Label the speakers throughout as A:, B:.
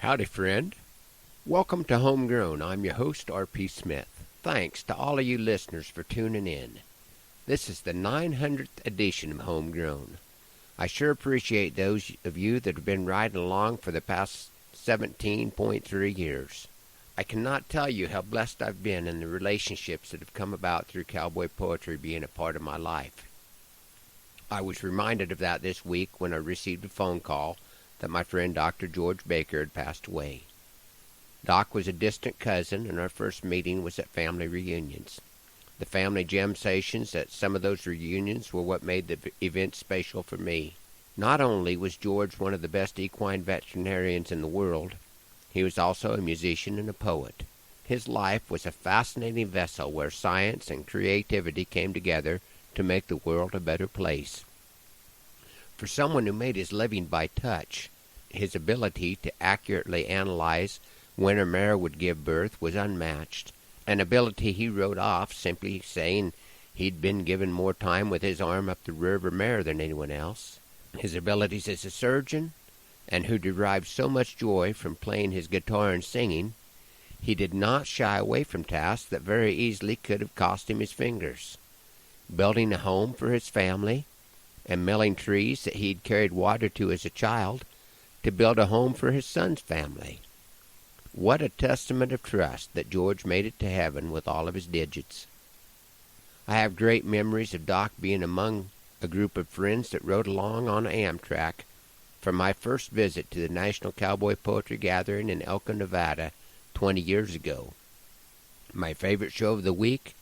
A: Howdy, friend. Welcome to Homegrown. I'm your host, R.P. Smith. Thanks to all of you listeners for tuning in. This is the 900th edition of Homegrown. I sure appreciate those of you that have been riding along for the past 17.3 years. I cannot tell you how blessed I've been in the relationships that have come about through cowboy poetry being a part of my life. I was reminded of that this week when I received a phone call that my friend Dr. George Baker had passed away. Doc was a distant cousin, and our first meeting was at family reunions. The family jam sessions at some of those reunions were what made the event special for me. Not only was George one of the best equine veterinarians in the world, he was also a musician and a poet. His life was a fascinating vessel where science and creativity came together to make the world a better place. For someone who made his living by touch, his ability to accurately analyze when a mare would give birth was unmatched, an ability he wrote off simply saying he'd been given more time with his arm up the rear of a mare than anyone else. His abilities as a surgeon, and who derived so much joy from playing his guitar and singing, he did not shy away from tasks that very easily could have cost him his fingers. Building a home for his family, and milling trees that he'd carried water to as a child, to build a home for his son's family. What a testament of trust that George made it to heaven with all of his digits. I have great memories of Doc being among a group of friends that rode along on Amtrak for my first visit to the National Cowboy Poetry Gathering in Elko, Nevada, 20 years ago. My favorite show of the week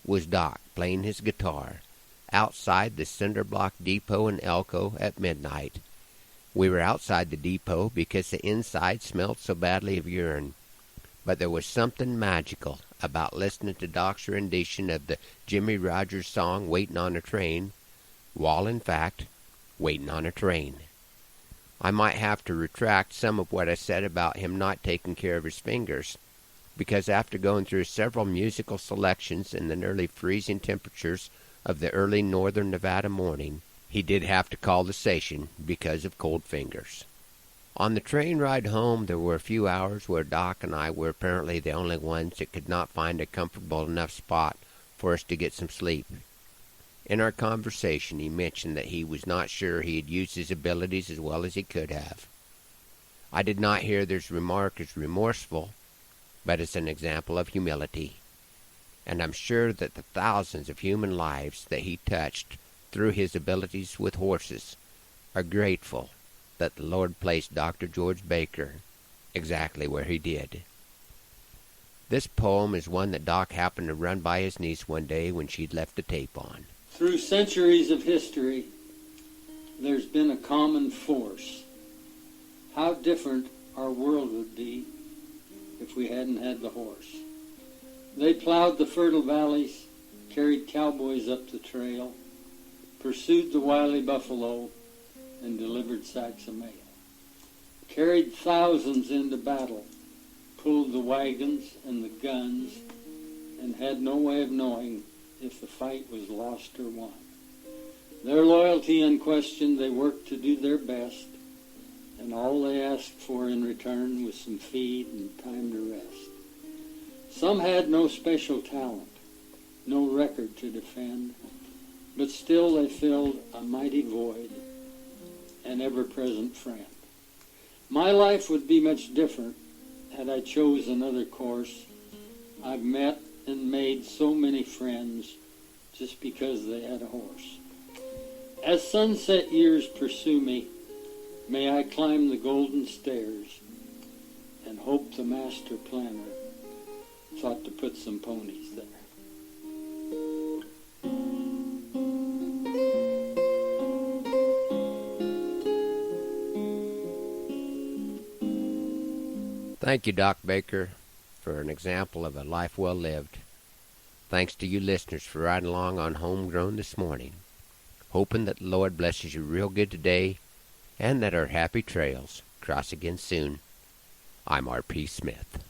A: was Doc playing his guitar outside the cinder block depot in Elko at midnight. We were outside the depot because the inside smelled so badly of urine, but there was something magical about listening to Doc's rendition of the Jimmy Rogers song Waiting on a Train, while in fact waiting on a train. I might have to retract some of what I said about him not taking care of his fingers, because after going through several musical selections in the nearly freezing temperatures of the early northern Nevada morning, he did have to call the station because of cold fingers. On the train ride home, there were a few hours where Doc and I were apparently the only ones that could not find a comfortable enough spot for us to get some sleep. In our conversation, he mentioned that he was not sure he had used his abilities as well as he could have. I did not hear this remark as remorseful, but as an example of humility. And I'm sure that the thousands of human lives that he touched through his abilities with horses are grateful that the Lord placed Dr. George Baker exactly where he did. This poem is one that Doc happened to run by his niece one day when she'd left the tape on.
B: Through centuries of history, there's been a common force. How different our world would be if we hadn't had the horse. They plowed the fertile valleys, carried cowboys up the trail, pursued the wily buffalo, and delivered sacks of mail. Carried thousands into battle, pulled the wagons and the guns, and had no way of knowing if the fight was lost or won. Their loyalty unquestioned, they worked to do their best, and all they asked for in return was some feed and time to rest. Some had no special talent, no record to defend, but still they filled a mighty void, an ever-present friend. My life would be much different had I chose another course. I've met and made so many friends just because they had a horse. As sunset years pursue me, may I climb the golden stairs and hope the master planner thought to put some ponies there.
A: Thank you, Doc Baker, for an example of a life well lived. Thanks to you listeners for riding along on Homegrown this morning. Hoping that the Lord blesses you real good today, and that our happy trails cross again soon. I'm R.P. Smith.